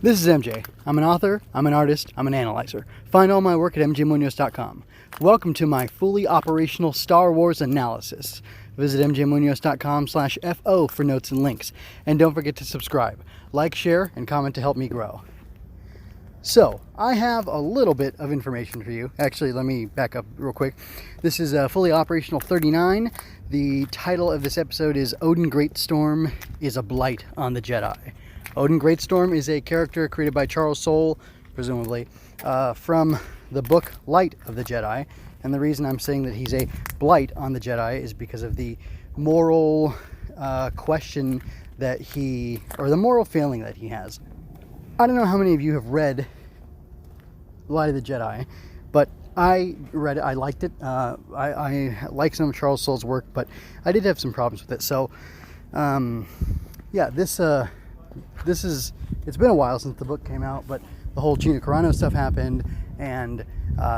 This is MJ. I'm an author, I'm an artist, I'm an analyzer. Find all my work at mjmunoz.com. Welcome to my fully operational Star Wars analysis. Visit mjmunoz.com/FO for notes and links. And don't forget to subscribe, like, share, and comment to help me grow. So, I have a little bit of information for you. Actually, let me back up real quick. This is fully operational 39. The title of this episode is Loden Greatstorm is a Blight on the Jedi. Loden Greatstorm is a character created by Soule, presumably, from the book Light of the Jedi. And the reason I'm saying that he's a blight on the Jedi is because of the moral question that the moral failing that he has. I don't know how many of you have read Light of the Jedi, but I read it, I liked it. I like some of Soule's work, but I did have some problems with it. So, yeah, it's been a while since the book came out, but the whole Gina Carano stuff happened, and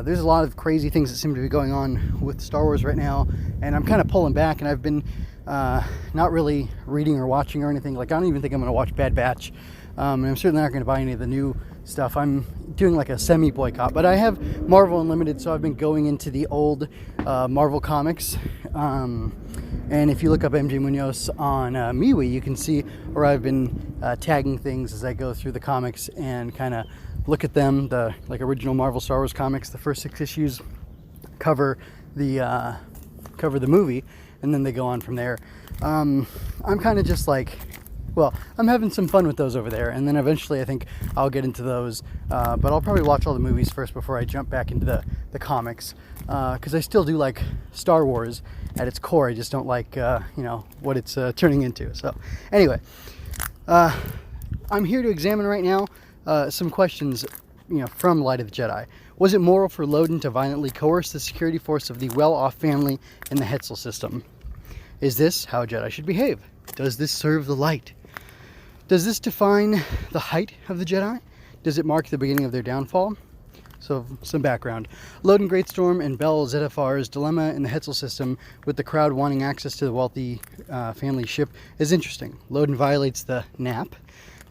there's a lot of crazy things that seem to be going on with Star Wars right now, and I'm kind of pulling back, and I've been not really reading or watching or anything. Like, I don't even think I'm going to watch Bad Batch, and I'm certainly not going to buy any of the new stuff. I'm doing like a semi-boycott, but I have Marvel Unlimited, so I've been going into the old Marvel comics. And if you look up MJ Munoz on MeWe, you can see where I've been tagging things as I go through the comics and kind of look at them. The original Marvel Star Wars comics, the first 6 issues cover the movie, and then they go on from there. I'm kind of just like, well, I'm having some fun with those over there, and then eventually I think I'll get into those, but I'll probably watch all the movies first before I jump back into the comics, because I still do like Star Wars at its core. I just don't like, what it's turning into. So anyway, I'm here to examine right now some questions, from Light of the Jedi. Was it moral for Loden to violently coerce the security force of the well-off family in the Hetzal System? Is this how a Jedi should behave? Does this serve the light? Does this define the height of the Jedi? Does it mark the beginning of their downfall? So, some background. Loden Greatstorm and Bell Zettifar's dilemma in the Hetzal System, with the crowd wanting access to the wealthy family ship, is interesting. Loden violates the NAP,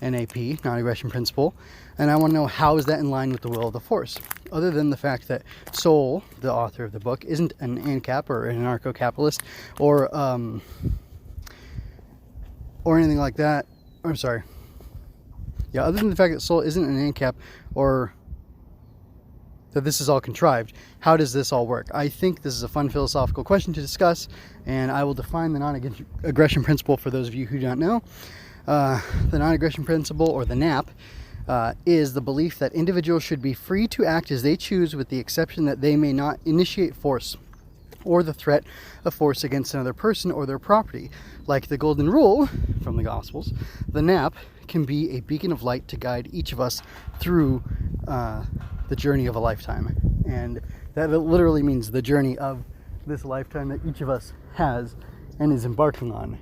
NAP, non-aggression principle, and I want to know, how is that in line with the will of the Force? Other than the fact that Soule, the author of the book, isn't an AnCap or an anarcho-capitalist or anything like that. I'm sorry. Yeah, other than the fact that Soule isn't an AnCap or that this is all contrived, how does this all work? I think this is a fun philosophical question to discuss, and I will define the non-aggression principle for those of you who don't know. The non-aggression principle, or the NAP, is the belief that individuals should be free to act as they choose, with the exception that they may not initiate force or the threat of force against another person or their property. Like the golden rule from the Gospels, the NAP can be a beacon of light to guide each of us through the journey of a lifetime. And that literally means the journey of this lifetime that each of us has and is embarking on,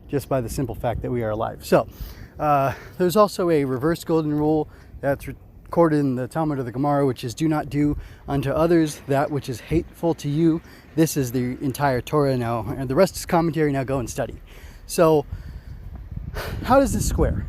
just by the simple fact that we are alive. So, there's also a reverse golden rule that's recorded in the Talmud of the Gemara, which is, do not do unto others that which is hateful to you. This is the entire Torah now, and the rest is commentary. Now go and study. So, how does this square?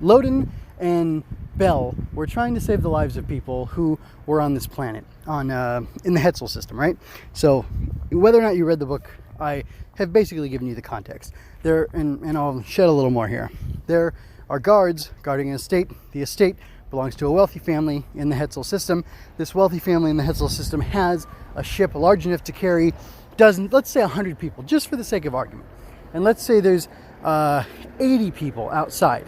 Loden and Bell were trying to save the lives of people who were on this planet, in the Hetzal System, right? So, whether or not you read the book, I have basically given you the context. And I'll shed a little more here. There are guards guarding an estate. The estate belongs to a wealthy family in the Hetzal System. This wealthy family in the Hetzal System has a ship large enough to carry let's say 100 people, just for the sake of argument. And let's say there's 80 people outside.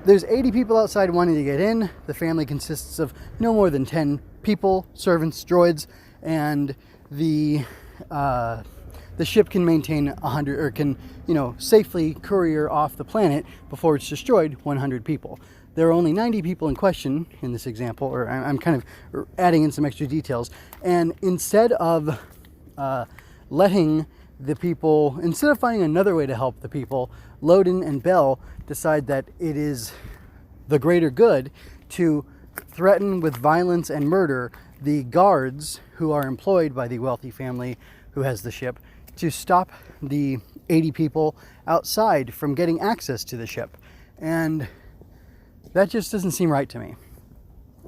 There's 80 people outside wanting to get in. The family consists of no more than 10 people, servants, droids, and the ship can maintain 100, or can, safely courier off the planet before it's destroyed 100 people. There are only 90 people in question in this example, or I'm kind of adding in some extra details. And instead of finding another way to help the people, Loden and Bell decide that it is the greater good to threaten with violence and murder the guards who are employed by the wealthy family who has the ship, to stop the 80 people outside from getting access to the ship. And That just doesn't seem right to me.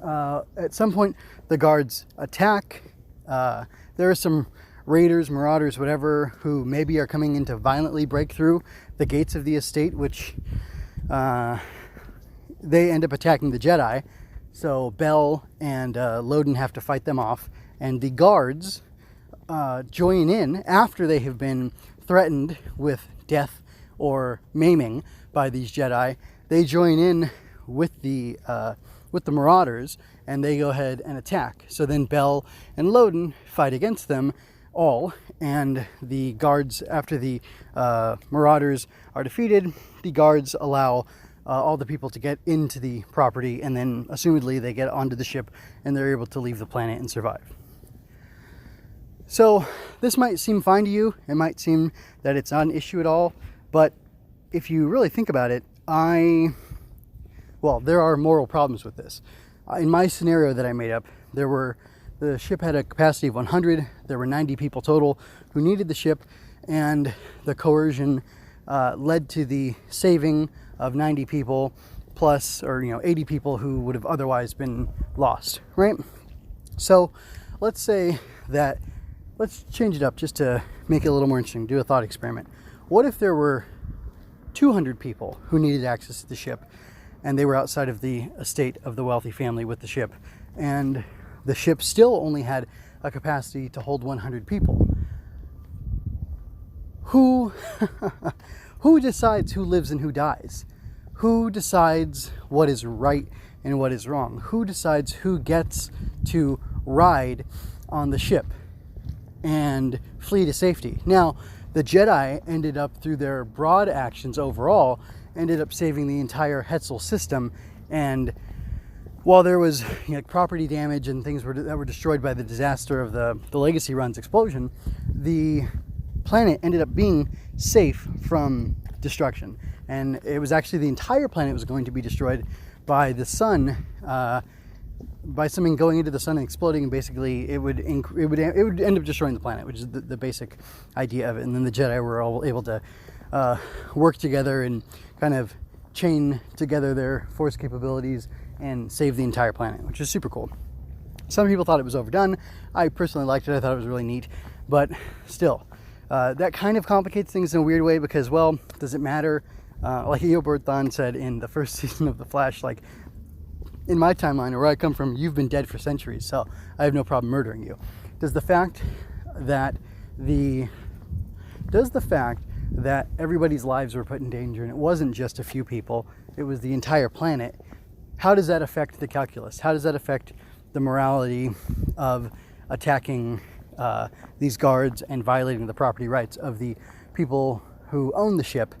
At some point, the guards attack. There are some raiders, marauders, whatever, who maybe are coming in to violently break through the gates of the estate, which they end up attacking the Jedi. So Bell and Loden have to fight them off. And the guards join in after they have been threatened with death or maiming by these Jedi. They join in with the marauders, and they go ahead and attack. So then Bell and Loden fight against them all, and the guards, after the marauders are defeated, the guards allow all the people to get into the property, and then assumedly they get onto the ship and they're able to leave the planet and survive. So this might seem fine to you. It might seem that it's not an issue at all, but if you really think about it, there are moral problems with this. In my scenario that I made up, the ship had a capacity of 100. There were 90 people total who needed the ship, and the coercion led to the saving of 90 people plus, 80 people who would have otherwise been lost, right? So let's change it up just to make it a little more interesting. Do a thought experiment. What if there were 200 people who needed access to the ship, and they were outside of the estate of the wealthy family with the ship, and the ship still only had a capacity to hold 100 people? Who decides who lives and who dies? Who decides what is right and what is wrong? Who decides who gets to ride on the ship and flee to safety? Now, the Jedi ended up, through their broad actions overall, ended up saving the entire Hetzal System. And while there was property damage and things that were destroyed by the disaster of the Legacy Run's explosion, the planet ended up being safe from destruction. And it was actually the entire planet was going to be destroyed by the sun, by something going into the sun and exploding, and basically it would end up destroying the planet, which is the basic idea of it. And then the Jedi were all able to work together and kind of chain together their force capabilities and save the entire planet, which is super cool. Some people thought it was overdone. I personally liked it. I thought it was really neat, but still, that kind of complicates things in a weird way, because, well, does it matter? Like Eobard Thawne said in the first season of The Flash, like, in my timeline, or where I come from, you've been dead for centuries, so I have no problem murdering you. Does the fact that everybody's lives were put in danger, and it wasn't just a few people, it was the entire planet, how does that affect the calculus? How does that affect the morality of attacking these guards and violating the property rights of the people who own the ship?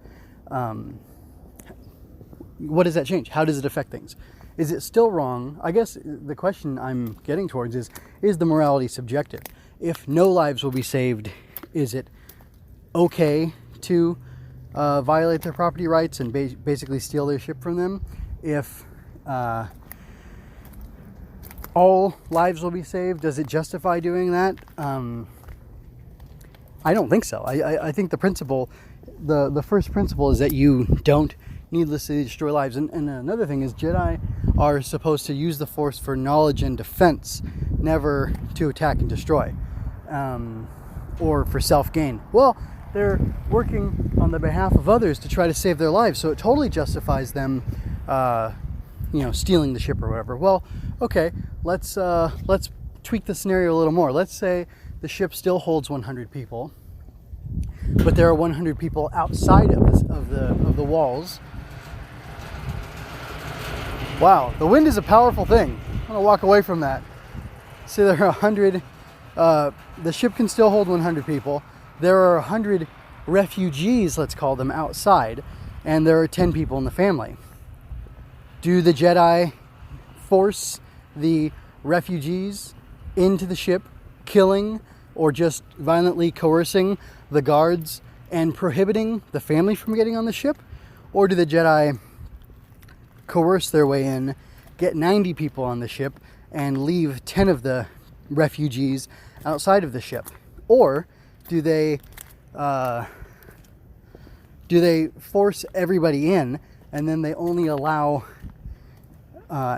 What does that change? How does it affect things? Is it still wrong? I guess the question I'm getting towards is the morality subjective? If no lives will be saved, is it okay to violate their property rights and basically steal their ship from them? If all lives will be saved, does it justify doing that? I don't think so. I think the principle, the first principle, is that you don't needlessly destroy lives. And another thing is, Jedi are supposed to use the Force for knowledge and defense, never to attack and destroy, or for self-gain. Well, they're working on the behalf of others to try to save their lives, so it totally justifies them, stealing the ship or whatever. Well, okay, let's tweak the scenario a little more. Let's say the ship still holds 100 people, but there are 100 people outside of the walls. Wow, the wind is a powerful thing. I'm gonna walk away from that. So there are 100. The ship can still hold 100 people. There are 100 refugees, let's call them, outside, and there are 10 people in the family. Do the Jedi force the refugees into the ship, killing or just violently coercing the guards and prohibiting the family from getting on the ship? Or do the Jedi coerce their way in, get 90 people on the ship, and leave 10 of the refugees outside of the ship? Or do they force everybody in, and then they only allow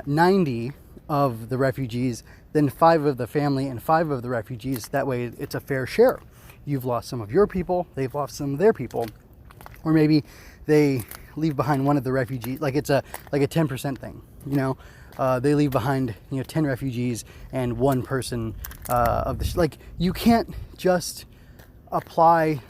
90 of the refugees, then 5 of the family and 5 of the refugees. That way it's a fair share. You've lost some of your people, they've lost some of their people. Or maybe they leave behind one of the refugees, like it's a 10% thing, you know. They leave behind, 10 refugees and 1 person of the... Like, you can't just apply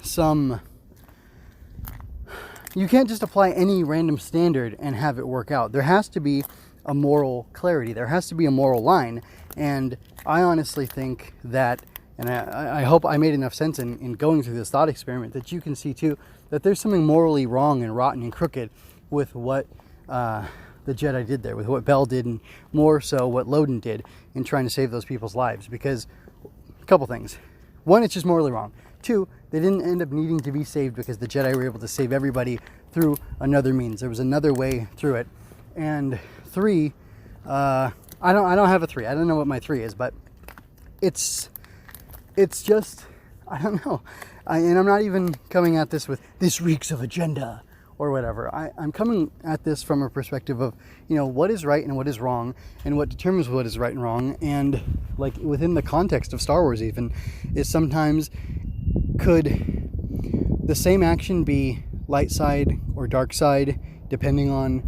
you can't just apply any random standard and have it work out. There has to be a moral clarity. There has to be a moral line. And I honestly think that, and I hope I made enough sense in going through this thought experiment, that you can see too that there's something morally wrong and rotten and crooked with what the Jedi did there, with what Bell did, and more so what Loden did in trying to save those people's lives. Because a couple things. 1, it's just morally wrong. 2, they didn't end up needing to be saved because the Jedi were able to save everybody through another means. There was another way through it. And 3, I don't have a 3. I don't know what my 3 is, but it's just, I don't know. And I'm not even coming at this with this reeks of agenda or whatever. I'm coming at this from a perspective of, what is right and what is wrong, and what determines what is right and wrong. And like within the context of Star Wars even, is sometimes could the same action be light side or dark side depending on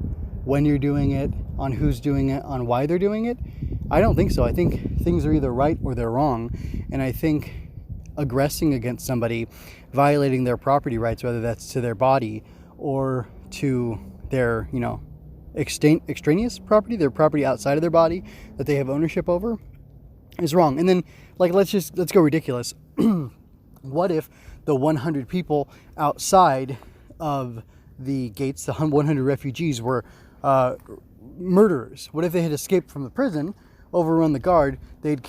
when you're doing it, on who's doing it, on why they're doing it? I don't think so. I think things are either right or they're wrong. And I think aggressing against somebody, violating their property rights, whether that's to their body or to their, extraneous property, their property outside of their body that they have ownership over, is wrong. And then, like, let's go ridiculous. What if the 100 people outside of the gates, the 100 refugees, were murderers? What if they had escaped from the prison, overrun the guard, they'd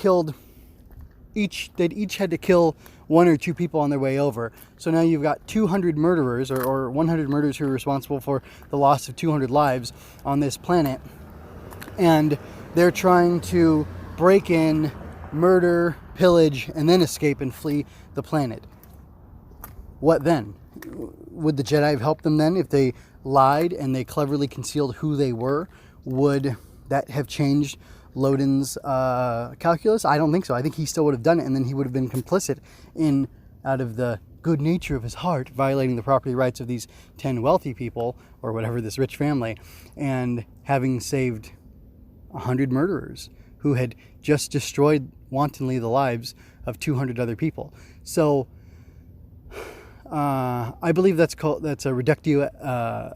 each had to kill 1 or 2 people on their way over. So now you've got 200 murderers or 100 murderers who are responsible for the loss of 200 lives on this planet. And they're trying to break in, murder, pillage, and then escape and flee the planet. What then? Would the Jedi have helped them then if they lied and they cleverly concealed who they were? Would that have changed Loden's calculus? I don't think so. I think he still would have done it, and then he would have been complicit in, out of the good nature of his heart, violating the property rights of these 10 wealthy people, or whatever, this rich family, and having saved 100 murderers who had just destroyed wantonly the lives of 200 other people. So I believe that's a reductio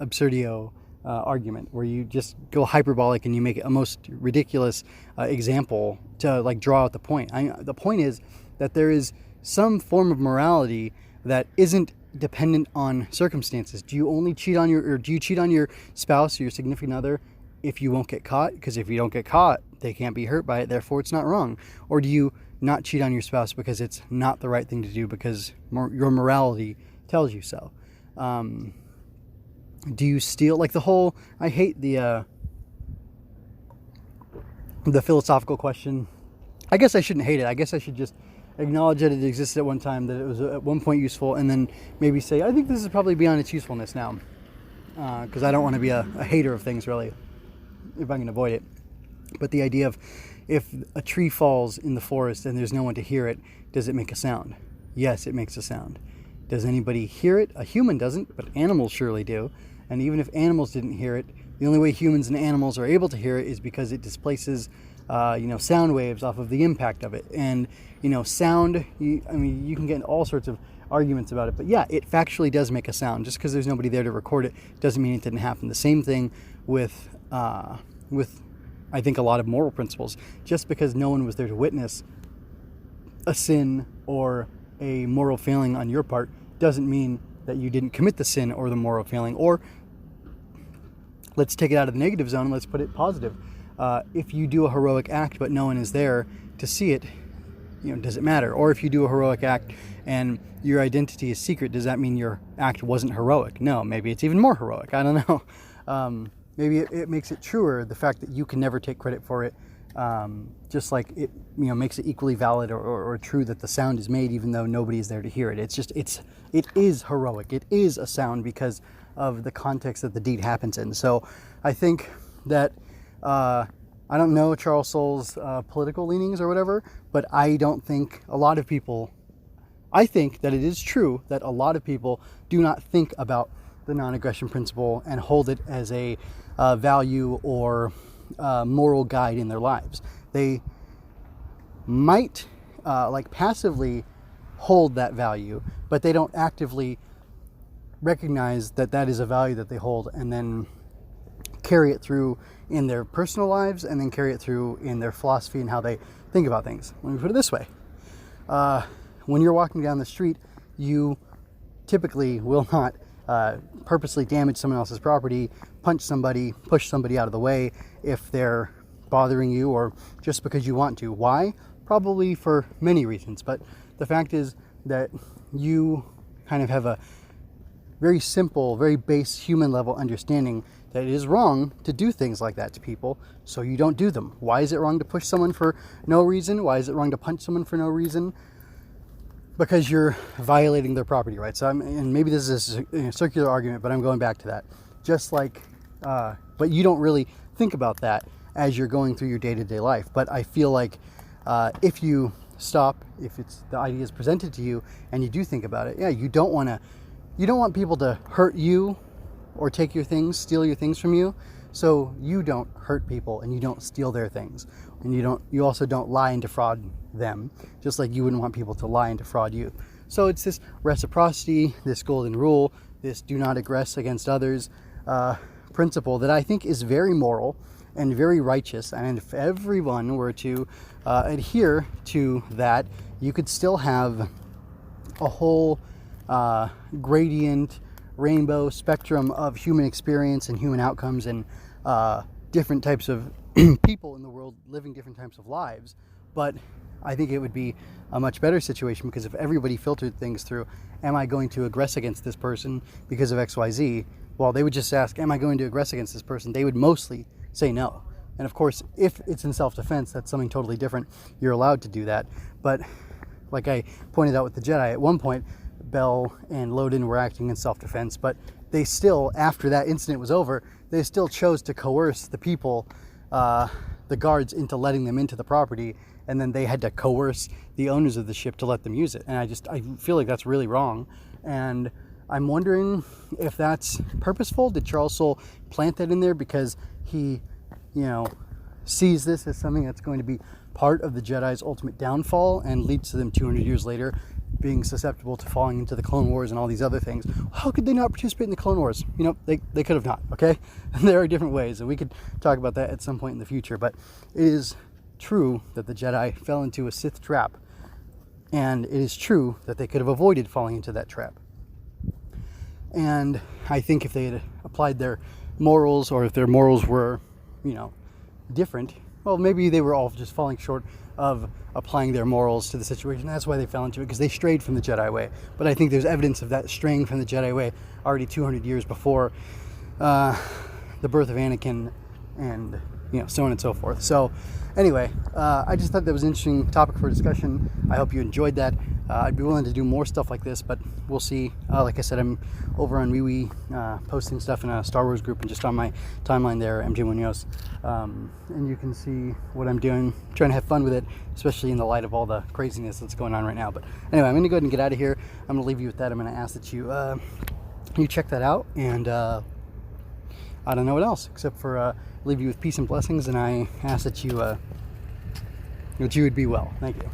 absurdio argument, where you just go hyperbolic and you make a most ridiculous example to like draw out the point. The point is that there is some form of morality that isn't dependent on circumstances. Do you cheat on your spouse or your significant other if you won't get caught? Because if you don't get caught, they can't be hurt by it, therefore it's not wrong. Or do you not cheat on your spouse because it's not the right thing to do, because your morality tells you so? Do you steal? Like the whole, I hate the philosophical question. I guess I shouldn't hate it. I guess I should just acknowledge that it existed at one time, that it was at one point useful, and then maybe say, I think this is probably beyond its usefulness now. Because I don't want to be a hater of things, really, if I can avoid it. But the idea of, if a tree falls in the forest and there's no one to hear it, does it make a sound? Yes, it makes a sound. Does anybody hear it? A human doesn't, but animals surely do. And even if animals didn't hear it, the only way humans and animals are able to hear it is because it displaces, sound waves off of the impact of it. And, sound, you can get in all sorts of arguments about it. But yeah, it factually does make a sound. Just because there's nobody there to record it doesn't mean it didn't happen. The same thing with I think, a lot of moral principles. Just because no one was there to witness a sin or a moral failing on your part doesn't mean that you didn't commit the sin or the moral failing. Or let's take it out of the negative zone and let's put it positive. If you do a heroic act but no one is there to see it, does it matter? Or if you do a heroic act and your identity is secret, does that mean your act wasn't heroic? No, maybe it's even more heroic. I don't know. Maybe it makes it truer, the fact that you can never take credit for it, just like it makes it equally valid or true that the sound is made even though nobody is there to hear it. It is heroic. It is a sound because of the context that the deed happens in. So I think that I don't know Charles Soule's political leanings or whatever, but I don't think a lot of people, I think that it is true that a lot of people do not think about the non-aggression principle and hold it as a value or moral guide in their lives. They might like passively hold that value, but they don't actively recognize that that is a value that they hold and then carry it through in their personal lives and then carry it through in their philosophy and how they think about things. Let me put it this way. When you're walking down the street, you typically will not purposely damage someone else's property, punch somebody, push somebody out of the way if they're bothering you or just because you want to. Why? Probably for many reasons, but the fact is that you kind of have a very simple, very base human level understanding that it is wrong to do things like that to people, so you don't do them. Why is it wrong to push someone for no reason? Why is it wrong to punch someone for no reason? Because you're violating their property rights. And maybe this is a circular argument, but I'm going back to that. Just like, but you don't really think about that as you're going through your day-to-day life. But I feel like if you stop, if it's the idea is presented to you and you do think about it, yeah, you don't want people to hurt you or take your things, steal your things from you. So you don't hurt people and you don't steal their things. And you also don't lie and defraud them, just like you wouldn't want people to lie and defraud you. So it's this reciprocity, this golden rule, this do not aggress against others principle that I think is very moral and very righteous. And if everyone were to adhere to that, you could still have a whole gradient, rainbow spectrum of human experience and human outcomes and different types of people in the world living different types of lives. But I think it would be a much better situation, because if everybody filtered things through, am I going to aggress against this person because of XYZ? Well, they would just ask, am I going to aggress against this person? They would mostly say no. And of course, if it's in self-defense, that's something totally different. You're allowed to do that. But like I pointed out with the Jedi, at one point, Bell and Loden were acting in self-defense, but they still, after that incident was over, they still chose to coerce the people, the guards, into letting them into the property, and then they had to coerce the owners of the ship to let them use it. And I feel like that's really wrong. And I'm wondering if that's purposeful. Did Charles Soule plant that in there because he, sees this as something that's going to be part of the Jedi's ultimate downfall and leads to them 200 years later being susceptible to falling into the Clone Wars and all these other things? How could they not participate in the Clone Wars? They could have not, okay? And there are different ways, and we could talk about that at some point in the future, but it is true that the Jedi fell into a Sith trap, and it is true that they could have avoided falling into that trap. And I think if they had applied their morals, or if their morals were, different, well, maybe they were all just falling short of applying their morals to the situation. That's why they fell into it, because they strayed from the Jedi way. But I think there's evidence of that straying from the Jedi way already 200 years before the birth of Anakin, and so on and so forth. So anyway, I just thought that was an interesting topic for discussion. I hope you enjoyed that. I'd be willing to do more stuff like this, but we'll see. Like I said, I'm over on MeWe posting stuff in a Star Wars group, and just on my timeline there, MJ Munoz. And you can see what I'm doing, trying to have fun with it, especially in the light of all the craziness that's going on right now. But anyway, I'm going to go ahead and get out of here. I'm going to leave you with that. I'm going to ask that you check that out, and I don't know what else, except for leave you with peace and blessings, and I ask that you would be well. Thank you.